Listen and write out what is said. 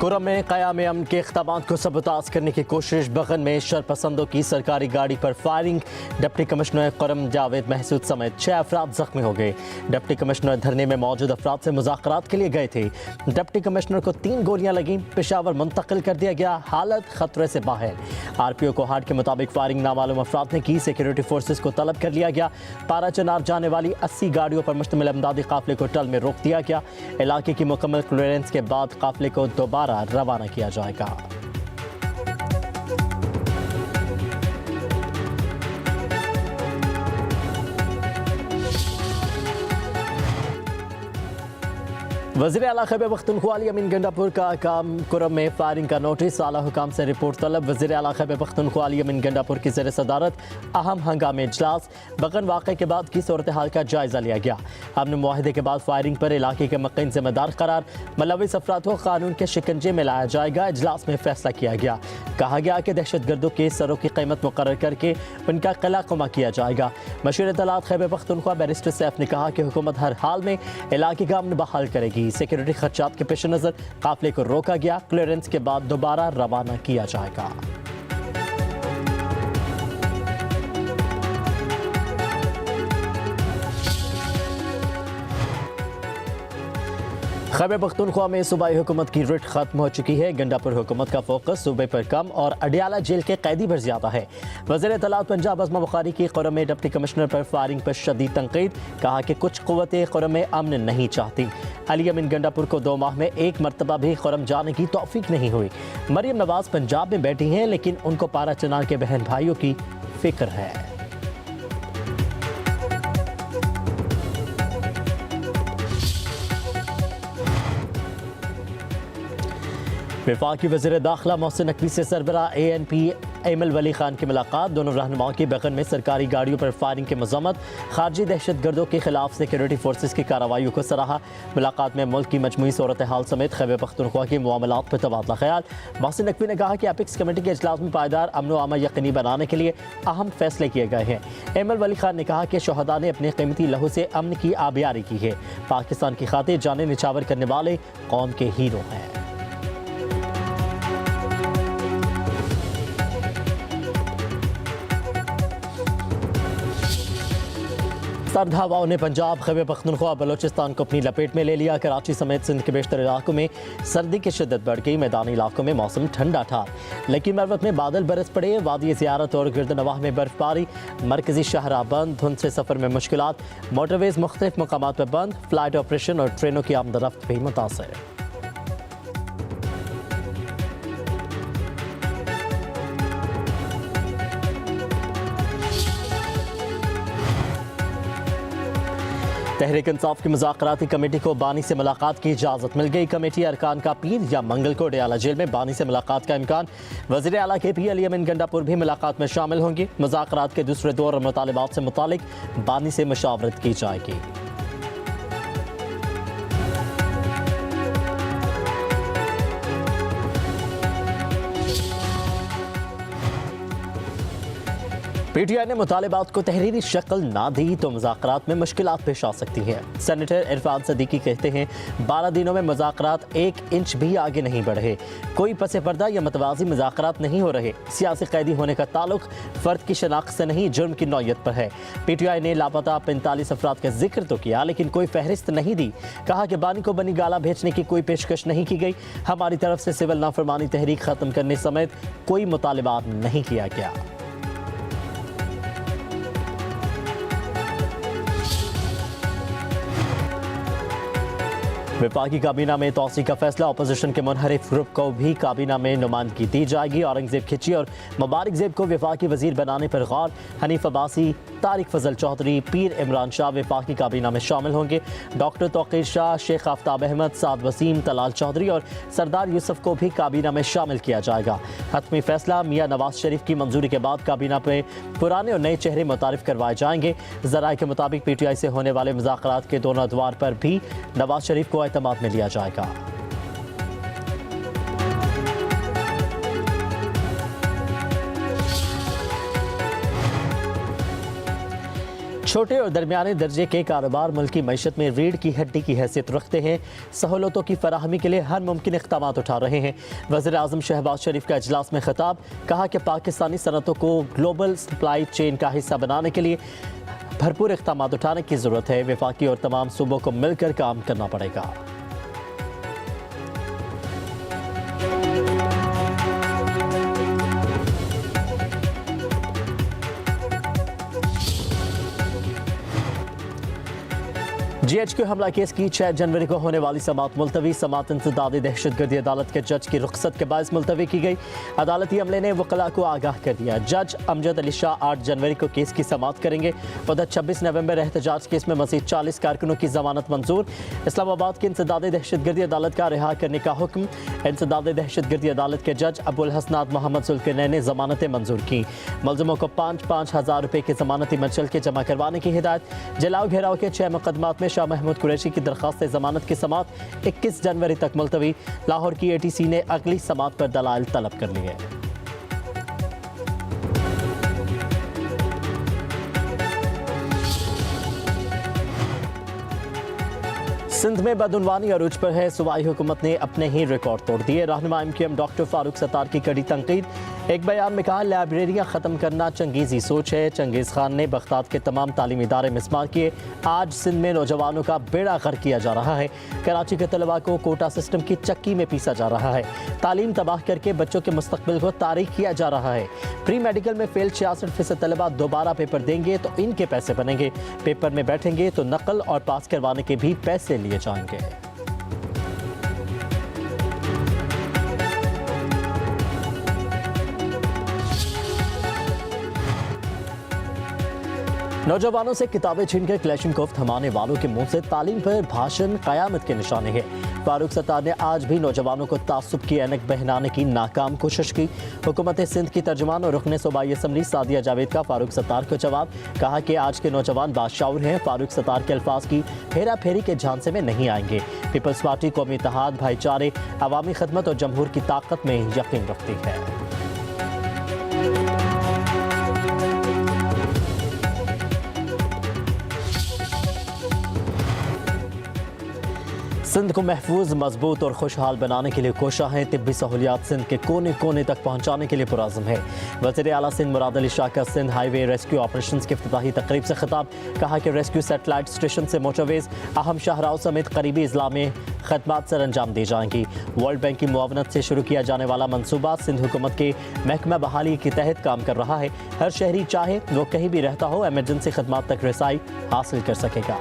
कुरम में क़याम अमन के इक़दामात को सबूताज करने की कोशिश, बगन में शरपसंदों की सरकारी गाड़ी पर firing. Deputy commissioner Kurram Javed Mehsud समेत 6 अफराद जख्मी हो गए। डिप्टी कमिश्नर धरने में मौजूद अफराद से मुज़ाकरात के लिए गए थे। डिप्टी कमिश्नर को 3 गोलियां लगीं, पेशावर मुंतकिल कर दिया गया, हालत खतरे से बाहर। RPO को हार्ड के मुताबिक फायरिंग नामालूम अफराद ने की। सिक्योरिटी फोर्सेज को तलब कर लिया गया। पारा चनार जाने वाली 80 गाड़ियों पर मुश्तमिल इमदादी काफिले को टल में रोक दिया गया। इलाके की मुकम्मल क्लियरेंस के बाद काफिले को दोबारा रवाना किया जाएगा। वज़ीर आला खैबर पख्तूनख्वा अली अमीन गंडापुर का काम कुरम में फायरिंग का नोटिस, आला हुकाम से रिपोर्ट तलब। वज़ीर आला खैबर पख्तूनख्वा अली अमीन गंडापुर की ज़ेर सदारत अहम हंगामी इजलास, बगन वाक़े के बाद की सूरत हाल का जायज़ा लिया गया। अमन मुआहदे के बाद फायरिंग पर इलाके के मकीन जिम्मेदार करार, मुलविस अफराद को कानून के शिकंजे में लाया जाएगा। इजलास में फैसला किया गया। कहा गया कि दहशत गर्दों के सरों की कीमत मुकर्रर करके उनका किला कुमा किया जाएगा। मशीर इत्तलात खैबर पख्तूनख्वा बैरिस्टर सैफ ने कहा कि हुकूमत हर हाल में इलाके का अमन बहाल करेगी। सिक्योरिटी खर्चात के पेश नज़र काफिले को रोका गया। क्लियरेंस के बाद दोबारा रवाना किया जाएगा। खैबर पख्तूनख्वा में सूबाई हुकूमत की रिट खत्म हो चुकी है। गंडापुर हुकूमत का फोकस सूबे पर कम और अडियाला जेल के कैदी पर ज्यादा है। वज़ीर इत्तलात पंजाब अज़मा बुखारी की कुरम में डिप्टी कमिश्नर पर फायरिंग पर शदीद तनकीद, कहा कि कुछ क़ुव्वतें कुरम में अमन नहीं चाहती। अली अमीन गंडापुर को 2 माह में 1 मरतबा भी कुरम जाने की तौफीक नहीं हुई। मरियम नवाज पंजाब में बैठी हैं, लेकिन उनको पारा चनार के बहन भाइयों की फिक्र है। वफाकी वज़ीर दाखिला मोहसिन नकवी से सरबराह ANP एमल वली खान की मुलाकात। दोनों रहनुमाओं की बगन में सरकारी गाड़ियों पर फायरिंग की मज़म्मत, खारजी दहशत गर्दों के खिलाफ सिक्योरिटी फोर्सेज की कार्रवाइयों को सराहा। मुलाकात में मुल्क की मजमूई सूरत हाल समेत खैबर पख्तूनख्वा के मामलात पर तबादला ख्याल। मोहसिन नकवी ने कहा कि एपिक्स कमेटी के इजलास में पायदार अमन व अमा यकीनी बनाने के लिए अहम फैसले किए गए हैं। एमल वली खान ने कहा कि शहदा ने अपने कीमती लहू से अमन की आबियारी की है। पाकिस्तान की खातिर जाने निछावर करने वाले कौम के हीरो हैं। सर्द हवाओं ने पंजाब, खैबर पख्तूनख्वा, बलोचिस्तान को अपनी लपेट में ले लिया। कराची समेत सिंध के बेशतर इलाकों में सर्दी की शिद्दत बढ़ गई। मैदानी इलाकों में मौसम ठंडा था, लेकिन मरवत में बादल बरस पड़े। वादी ज़ियारत और गिरदनवाह में बर्फबारी। मरकजी शहरा बंद, धुंध से सफ़र में मुश्किलात। मोटरवेज मुख्तलिफ मकामात पर बंद। फ्लाइट ऑपरेशन और ट्रेनों की आमदरफ्त भी मुतासर। तहरीक इंसाफ की मुज़ाकराती कमेटी को बानी से मुलाकात की इजाज़त मिल गई। कमेटी अरकान का पीर या मंगल को अडियाला जेल में बानी से मुलाकात का इम्कान। वज़ीर आला KP अली अमीन गंडापुर भी मुलाकात में शामिल होंगे। मुज़ाकरात के दूसरे दौर और मुतालिबात से मुतालिक बानी से मशावरत की जाएगी। PTI ने मुतालिबात को तहरीरी शक्ल ना दी तो मुज़ाकरात में मुश्किलात पेश आ सकती हैं। सेनेटर इरफान सदीकी कहते हैं 12 दिनों में मुज़ाकरात 1 इंच भी आगे नहीं बढ़े। कोई पसे पर्दा या मतवाज़ी मुज़ाकरात नहीं हो रहे। सियासी कैदी होने का ताल्लुक फ़र्द की शनाख्त से नहीं, जुर्म की नौयत पर है। PTI ने लापता 45 अफराद का जिक्र तो किया, लेकिन कोई फहरिस्त नहीं दी। कहा कि बानी को बनी गाला भेजने की कोई पेशकश नहीं की गई। हमारी तरफ से सिविल नाफरमानी तहरीक ख़त्म करने समेत कोई मुतालिबात नहीं किया गया। वफाकी काबीना में तोसी का फैसला। अपोजिशन के मुनहरिफ ग्रुप को भी काबीना में नुमाइंदगी दी जाएगी। औरंगजेब खिची और मुबारक जेब को वफाकी वजीर बनाने पर गौर। हनीफ अब्बासी, तारिक फजल चौधरी, पीर इमरान शाह वफाकी काबीना में शामिल होंगे। डॉक्टर तौकीर शाह, शेख आफ्ताब अहमद, साद वसीम, तलाल चौधरी और सरदार यूसुफ को भी काबीना में शामिल किया जाएगा। हतमी फैसला मियाँ नवाज शरीफ की मंजूरी के बाद काबीना में पुराने और नए चेहरे मुतारिफ करवाए जाएंगे। ज़राए के मुताबिक PTI से होने वाले मुज़ाकरात के दोनों अदवार पर भी नवाज शरीफ को एतमाद में लिया जाएगा। छोटे और दरमियाने दर्जे के कारोबार मुल्क की मईशत में रीढ़ की हड्डी की हैसियत रखते हैं। सहूलतों की फराहमी के लिए हर मुमकिन इक़दाम उठा रहे हैं। वज़ीर आज़म शहबाज शरीफ का इजलास में खिताब, कहा कि पाकिस्तानी सनअतों को ग्लोबल सप्लाई चेन का हिस्सा बनाने के लिए भरपूर इक़दाम उठाने की ज़रूरत है। वफाकी और तमाम सूबों को मिलकर काम करना पड़ेगा। GHQ हमला केस की 6 जनवरी को होने वाली समाअत मुलतवी। समाअत इंसदादी दहशतगर्दी अदालत के जज की रुख्सत के बायस मुलतवी की गई। अदालती अमले ने वकला को आगाह कर दिया। जज अमजद अली शाह 8 जनवरी को केस की समाअत करेंगे। उधर 26 नवंबर एहतजाज केस में मज़ीद 40 कारकुनों की जमानत मंजूर। इस्लामाबाद की इंसदादी दहशतगर्दी अदालत का रिहा करने का हुक्म। इंसदादी दहशतगर्दी अदालत के जज अबुल हसनात मोहम्मद सुल्कनैन ने जमानतें मंजूर की। मुलजिमों को 5-5 हज़ार रुपये की जमानती मंशल के जमा करवाने की हिदायत। जलाओ घेराव के 6 मुकदमात में शाह महमूद कुरैशी की दरख्वास्त जमानत की समाअत 21 जनवरी तक मुलतवी। लाहौर की ATC ने अगली समाअत पर दलाइल तलब कर लिए। सिंध में बदउनवानी अरूज पर है। सूबाई हुकूमत ने अपने ही रिकॉर्ड तोड़ दिए। रहनुमा MQM डॉक्टर फारूक सत्तार की कड़ी तनकीद। एक बयान में कहा, लाइब्रेरियां ख़त्म करना चंगेज़ी सोच है। चंगेज़ खान ने बगदाद के तमाम तालीमी इदारे मिस्मार किए। आज सिंध में नौजवानों का बेड़ा गर्क किया जा रहा है। कराची के तलबा को कोटा सिस्टम की चक्की में पीसा जा रहा है। तालीम तबाह करके बच्चों के मुस्तकबिल को तारीख किया जा रहा है। प्री मेडिकल में फेल 66% तलबा दोबारा पेपर देंगे तो इनके पैसे बनेंगे। पेपर में बैठेंगे तो नकल और पास करवाने के भी पैसे लिए जाएंगे। नौजवानों से किताबें छीनकर क्लैशनकोफ थमाने वालों के मुंह से तालीम पर भाषण कयामत के निशाने है। फारूक सत्तार ने आज भी नौजवानों को तासुब की ऐनक पहनाने की नाकाम कोशिश की। हुकूमत सिंध की तर्जुमान और रुकने सूबाई असम्बली सादिया जावेद का फारूक सत्तार को जवाब, कहा कि आज के नौजवान बादशाउर हैं। फारूक सत्तार के अल्फाज की हेरा फेरी के झांसे में नहीं आएंगे। पीपल्स पार्टी कौमी इत्तेहाद, भाईचारे, अवामी खदमत और जमहूर की ताकत में यकीन रखती है। सिंध को महफूज, मजबूत और खुशहाल बनाने के लिए कोशा है। तिब्बी सहूलियात सिंध के कोने कोने तक पहुँचाने के लिए पुराज़म है। वज़ीर आला सिंध मुराद अली शाह का सिंध हाईवे रेस्क्यू ऑपरेशन की इफ्तिताही तकरीब से खिताब, कहा कि रेस्क्यू सैटेलाइट स्टेशन से मोटरवेज, अहम शाहराओं समेत करीबी अजला में खदमात सर अंजाम दी जाएंगी। वर्ल्ड बैंक की मुआवनत से शुरू किया जाने वाला मनसूबा सिंध हुकूमत के महकमा बहाली के तहत काम कर रहा है। हर शहरी चाहे वो कहीं भी रहता हो, एमरजेंसी खदमात तक रसाई हासिल कर सकेगा।